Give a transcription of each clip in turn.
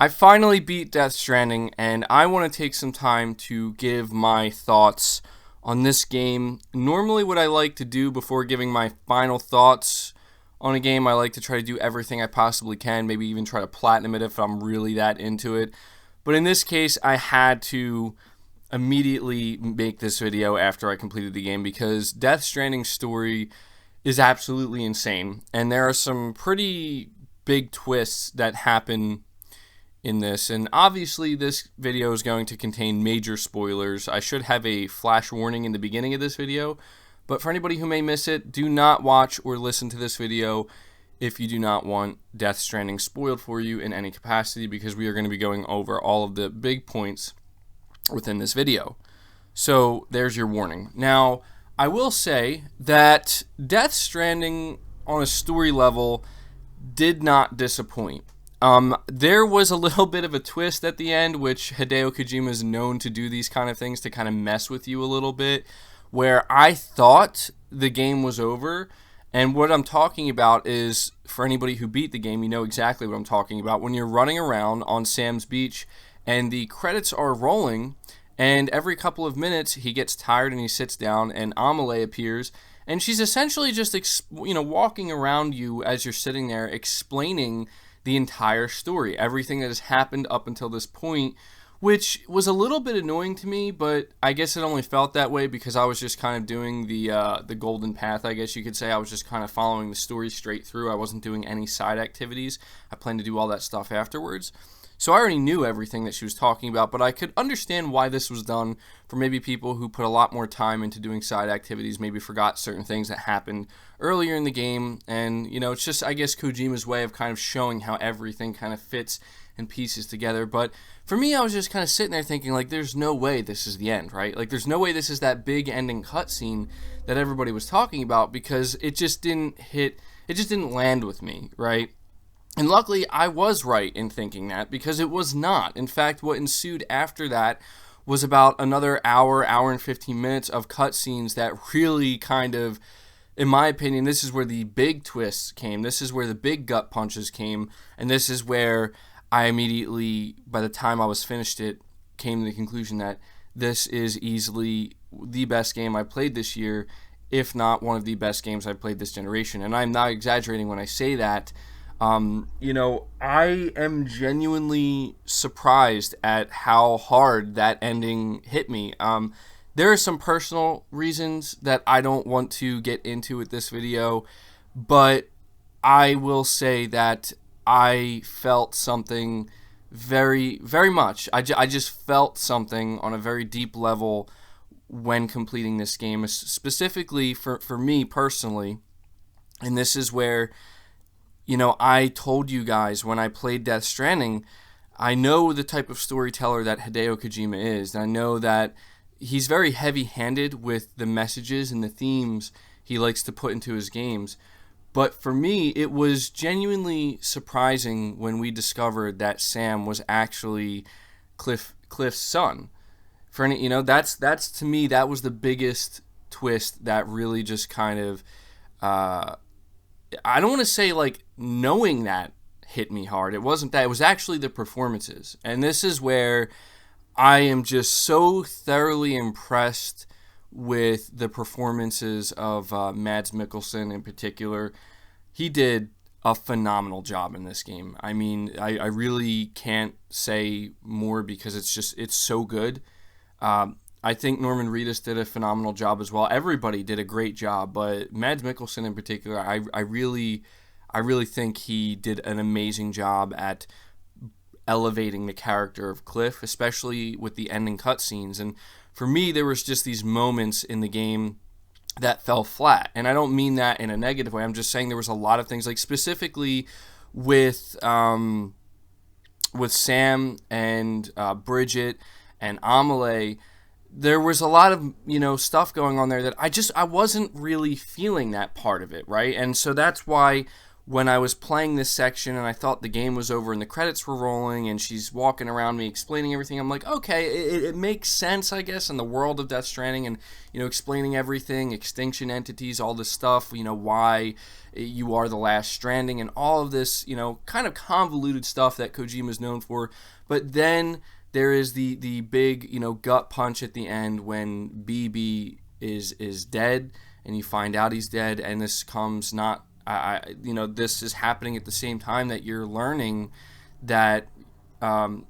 I finally beat Death Stranding, and I want to take some time to give my thoughts on this game. Normally, what I like to do before giving my final thoughts on a game, I like to try to do everything I possibly can, maybe even try to platinum it if I'm really that into it. But in this case, I had to immediately make this video after I completed the game because Death Stranding's story is absolutely insane, and there are some pretty big twists that happen in this, and obviously this video is going to contain major spoilers. I should have a flash warning in the beginning of this video, but for anybody who may miss it, do not watch or listen to this video if you do not want Death Stranding spoiled for you in any capacity, because we are going to be going over all of the big points within this video. So there's your warning. Now, I will say that Death Stranding on a story level did not disappoint. There was a little bit of a twist at the end, which Hideo Kojima is known to do these kind of things to kind of mess with you a little bit, where I thought the game was over. And what I'm talking about is, for anybody who beat the game, you know exactly what I'm talking about. When you're running around on Sam's beach and the credits are rolling, and every couple of minutes he gets tired and he sits down and Amelie appears, and she's essentially just walking around you as you're sitting there explaining the entire story, everything that has happened up until this point, which was a little bit annoying to me, but I guess it only felt that way because I was just kind of doing the golden path, I guess you could say. I was just kind of following the story straight through. I wasn't doing any side activities. I planned to do all that stuff afterwards. So I already knew everything that she was talking about, but I could understand why this was done for maybe people who put a lot more time into doing side activities, maybe forgot certain things that happened earlier in the game, and, it's just, I guess, Kojima's way of kind of showing how everything kind of fits and pieces together. But for me, I was just kind of sitting there thinking, like, there's no way this is the end, right? Like, there's no way this is that big ending cutscene that everybody was talking about, because it just didn't land with me, right? And luckily, I was right in thinking that, because it was not. In fact, what ensued after that was about another hour and 15 minutes of cutscenes that really kind of, in my opinion, this is where the big twists came. This is where the big gut punches came. And this is where I immediately, by the time I was finished it, came to the conclusion that this is easily the best game I played this year, if not one of the best games I played this generation. And I'm not exaggerating when I say that. I am genuinely surprised at how hard that ending hit me. There are some personal reasons that I don't want to get into with this video, but I will say that I felt something very, very much. I just felt something on a very deep level when completing this game, specifically for me personally. And this is where, I told you guys when I played Death Stranding, I know the type of storyteller that Hideo Kojima is. And I know that he's very heavy-handed with the messages and the themes he likes to put into his games. But for me, it was genuinely surprising when we discovered that Sam was actually Cliff's son. For any, that's to me, that was the biggest twist that really just kind of, I don't want to say like knowing that hit me hard. It wasn't that. It was actually the performances. And this is where I am just so thoroughly impressed with the performances of Mads Mikkelsen in particular. He did a phenomenal job in this game. I mean, I really can't say more because it's so good. I think Norman Reedus did a phenomenal job as well. Everybody did a great job, but Mads Mikkelsen in particular, I really think he did an amazing job at elevating the character of Cliff, especially with the ending cutscenes. And for me, there was just these moments in the game that fell flat. And I don't mean that in a negative way. I'm just saying there was a lot of things, like specifically with Sam and Bridget and Amelie. There was a lot of, stuff going on there that I wasn't really feeling that part of it, right? And so that's why when I was playing this section and I thought the game was over and the credits were rolling and she's walking around me explaining everything, I'm like, okay, it makes sense, I guess, in the world of Death Stranding, and, explaining everything, extinction entities, all this stuff, why you are the last Stranding and all of this, kind of convoluted stuff that Kojima's known for. But then there is the big, gut punch at the end when BB is dead and you find out he's dead, and this comes not this is happening at the same time that you're learning that, not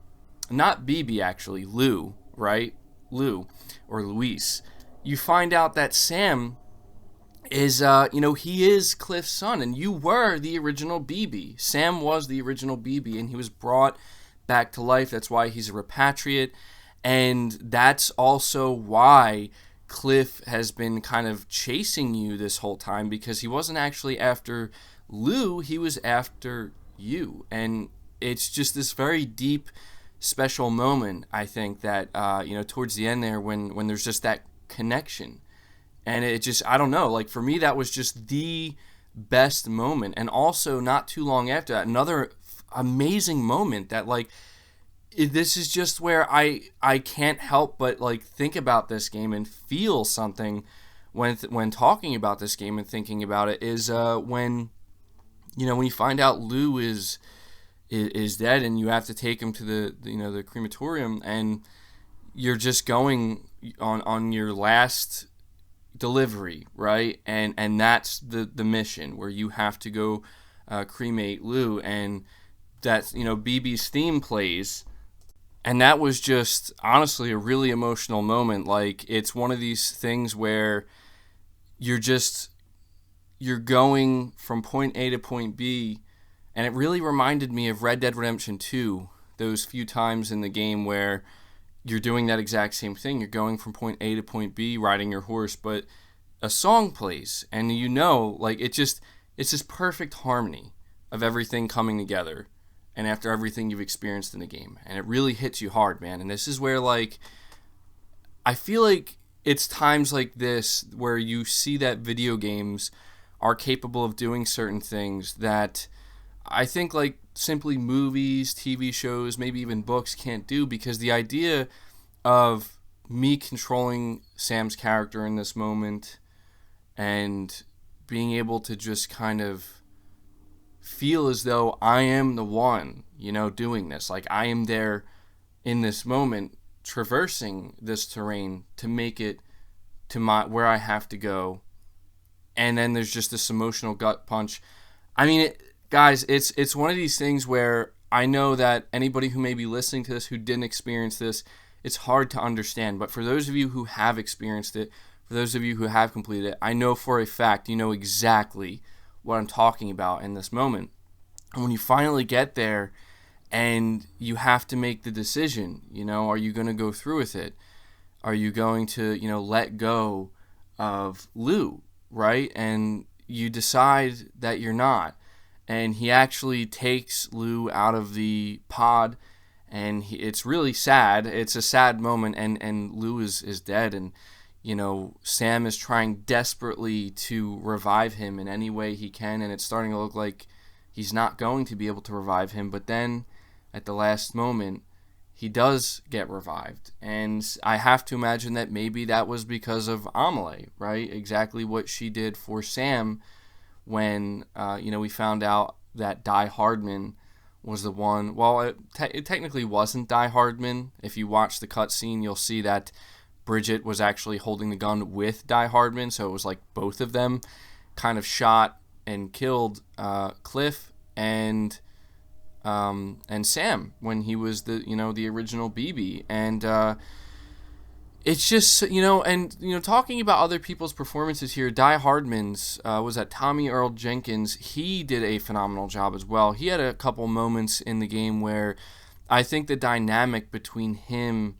BB actually, Lou, right? Lou, or Luis. You find out that Sam is, he is Cliff's son, and you were the original BB. Sam was the original BB, and he was brought back to life. That's why he's a repatriate, and that's also why Cliff has been kind of chasing you this whole time, because he wasn't actually after Lou, he was after you. And it's just this very deep, special moment, I think, that, towards the end there, when there's just that connection. And it just, I don't know, like, for me, that was just the best moment. And also, not too long after that, another amazing moment that, like, this is just where I can't help but, like, think about this game and feel something when talking about this game and thinking about it, is when you find out Lou is dead and you have to take him to the crematorium, and you're just going on your last delivery, right? And that's the mission where you have to go cremate Lou, and that's, BB's theme plays. And that was just, honestly, a really emotional moment. Like, it's one of these things where you're going from point A to point B, and it really reminded me of Red Dead Redemption 2, those few times in the game where you're doing that exact same thing. You're going from point A to point B, riding your horse, but a song plays, and like, it's this perfect harmony of everything coming together. And after everything you've experienced in the game. And it really hits you hard, man. And this is where, like, I feel like it's times like this where you see that video games are capable of doing certain things that I think, like, simply movies, TV shows, maybe even books can't do, because the idea of me controlling Sam's character in this moment and being able to just kind of feel as though I am the one, doing this. Like, I am there in this moment, traversing this terrain to make it to where I have to go. And then there's just this emotional gut punch. I mean, guys, it's one of these things where I know that anybody who may be listening to this who didn't experience this, it's hard to understand. But for those of you who have experienced it, for those of you who have completed it, I know for a fact you know exactly what I'm talking about in this moment. And when you finally get there and you have to make the decision, are you going to go through with it? Are you going to, let go of Lou, right? And you decide that you're not. And he actually takes Lou out of the pod, and it's really sad. It's a sad moment, and Lou is dead, and Sam is trying desperately to revive him in any way he can, and it's starting to look like he's not going to be able to revive him. But then, at the last moment, he does get revived. And I have to imagine that maybe that was because of Amelie, right? Exactly what she did for Sam when, we found out that Die Hardman was the one. Well, it technically wasn't Die Hardman. If you watch the cutscene, you'll see that Bridget was actually holding the gun with Die Hardman, so it was like both of them kind of shot and killed Cliff and Sam when he was the original BB. And it's just, talking about other people's performances here, Die Hardman's was that Tommy Earl Jenkins. He did a phenomenal job as well. He had a couple moments in the game where I think the dynamic between him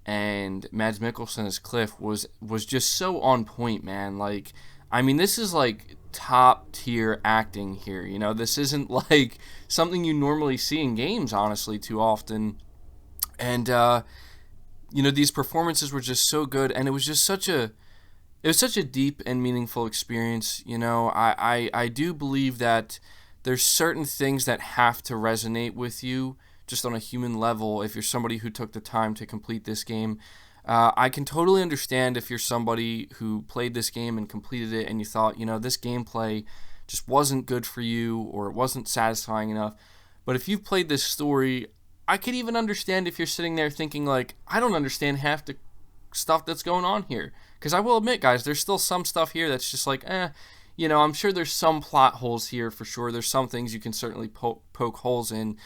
and Mads Mikkelsen as Cliff was just so on point, man. Like, I mean, this is like top tier acting here. This isn't like something you normally see in games, honestly, too often. And these performances were just so good, and it was such a deep and meaningful experience. I do believe that there's certain things that have to resonate with you just on a human level if you're somebody who took the time to complete this game. I can totally understand if you're somebody who played this game and completed it and you thought, this gameplay just wasn't good for you or it wasn't satisfying enough. But if you've played this story, I could even understand if you're sitting there thinking like, I don't understand half the stuff that's going on here. Because I will admit, guys, there's still some stuff here that's just like, I'm sure there's some plot holes here for sure. There's some things you can certainly poke holes in.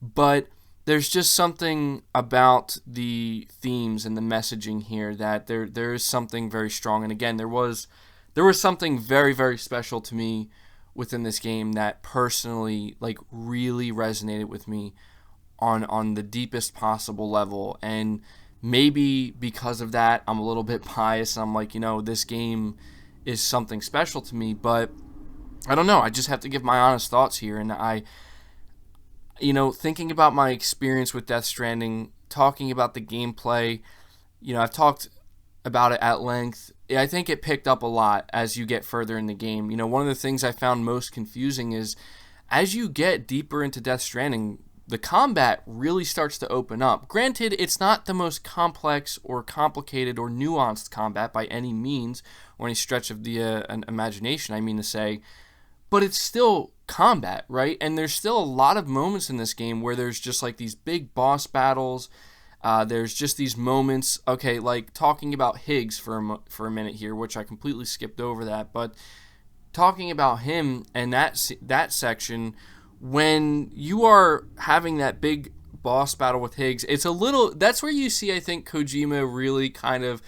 But there's just something about the themes and the messaging here that there is something very strong. And again, there was something very, very special to me within this game that personally like really resonated with me on the deepest possible level. And maybe because of that, I'm a little bit biased. I'm like, this game is something special to me, but I don't know. I just have to give my honest thoughts here. And thinking about my experience with Death Stranding, talking about the gameplay, I've talked about it at length. I think it picked up a lot as you get further in the game. One of the things I found most confusing is as you get deeper into Death Stranding, the combat really starts to open up. Granted, it's not the most complex or complicated or nuanced combat by any means, or any stretch of the imagination, I mean to say, but it's still combat, right? And there's still a lot of moments in this game where there's just like these big boss battles. There's just these moments, okay, like talking about Higgs for a minute here, which I completely skipped over that, but talking about him and that section, when you are having that big boss battle with Higgs, that's where you see, I think, Kojima really kind of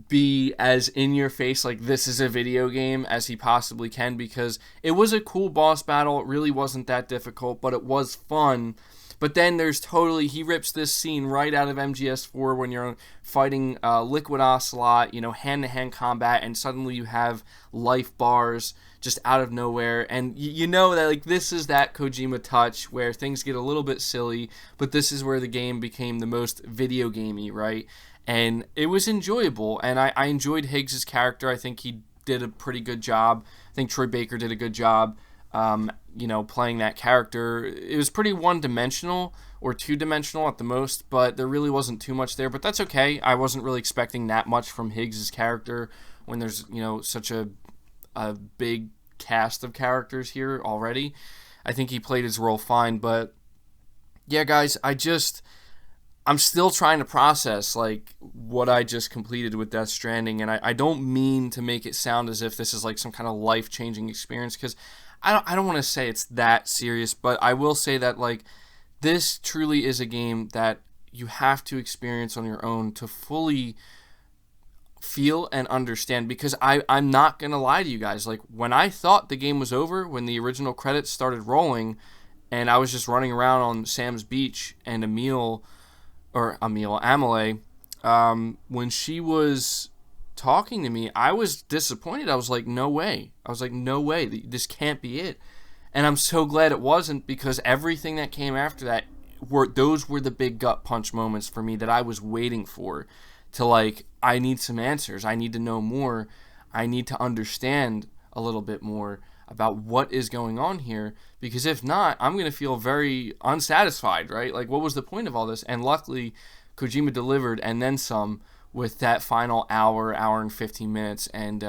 be as in your face, like this is a video game as he possibly can, because it was a cool boss battle. It really wasn't that difficult, but it was fun. But then he rips this scene right out of MGS4 when you're fighting Liquid Ocelot, hand-to-hand combat, and suddenly you have life bars just out of nowhere. And you know that like this is that Kojima touch where things get a little bit silly, but this is where the game became the most video gamey, right? And it was enjoyable, and I enjoyed Higgs' character. I think he did a pretty good job. I think Troy Baker did a good job. Playing that character. It was pretty one-dimensional or two-dimensional at the most, but there really wasn't too much there, but that's okay. I wasn't really expecting that much from Higgs' character when there's, such a big cast of characters here already. I think he played his role fine, but yeah, guys, I'm still trying to process like what I just completed with Death Stranding, and I don't mean to make it sound as if this is like some kind of life-changing experience, because I don't want to say it's that serious, but I will say that like this truly is a game that you have to experience on your own to fully feel and understand, because I'm not going to lie to you guys. Like when I thought the game was over, when the original credits started rolling and I was just running around on Sam's beach and Amelie, when she was talking to me, I was disappointed. I was like, no way. This can't be it. And I'm so glad it wasn't, because everything that came after that were the big gut punch moments for me that I was waiting for. To like, I need some answers. I need to know more. I need to understand a little bit more about what is going on here, because if not, I'm going to feel very unsatisfied, right? Like, what was the point of all this? And luckily, Kojima delivered, and then some, with that final hour and 15 minutes, and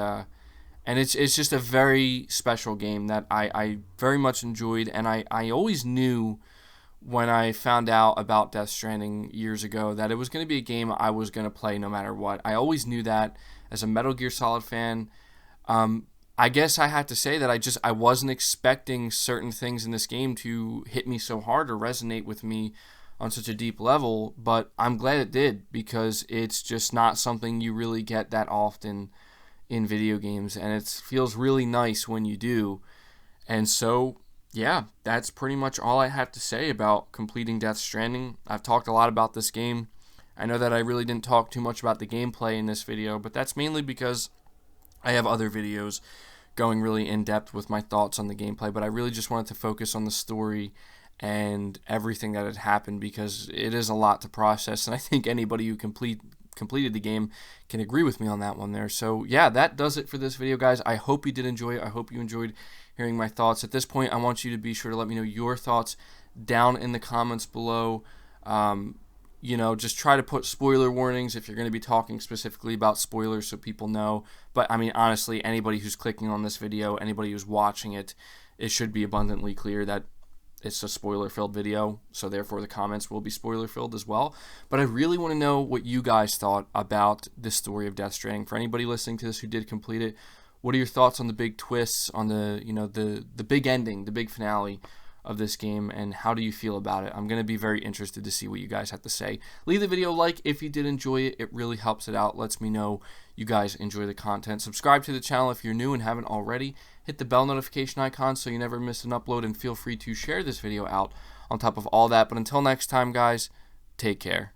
it's just a very special game that I very much enjoyed, and I always knew when I found out about Death Stranding years ago that it was going to be a game I was going to play no matter what. I always knew that as a Metal Gear Solid fan. I guess I had to say that I wasn't expecting certain things in this game to hit me so hard or resonate with me on such a deep level, but I'm glad it did, because it's just not something you really get that often in video games, and it feels really nice when you do. And so, yeah, that's pretty much all I have to say about completing Death Stranding. I've talked a lot about this game. I know that I really didn't talk too much about the gameplay in this video, but that's mainly because I have other videos going really in-depth with my thoughts on the gameplay, but I really just wanted to focus on the story and everything that had happened, because it is a lot to process, and I think anybody who completed the game can agree with me on that one there. So yeah, that does it for this video, guys. I hope you did enjoy it. I hope you enjoyed hearing my thoughts. At this point, I want you to be sure to let me know your thoughts down in the comments below. Just try to put spoiler warnings if you're going to be talking specifically about spoilers so people know. But, I mean, honestly, anybody who's clicking on this video, anybody who's watching it, it should be abundantly clear that it's a spoiler-filled video, so therefore the comments will be spoiler-filled as well. But I really want to know what you guys thought about this story of Death Stranding. For anybody listening to this who did complete it, what are your thoughts on the big twists, on the big ending, the big finale of this game, and how do you feel about it? I'm going to be very interested to see what you guys have to say. Leave the video a like if you did enjoy it. It really helps it out. Lets me know you guys enjoy the content. Subscribe to the channel if you're new and haven't already. Hit the bell notification icon so you never miss an upload, and feel free to share this video out on top of all that. But until next time, guys, take care.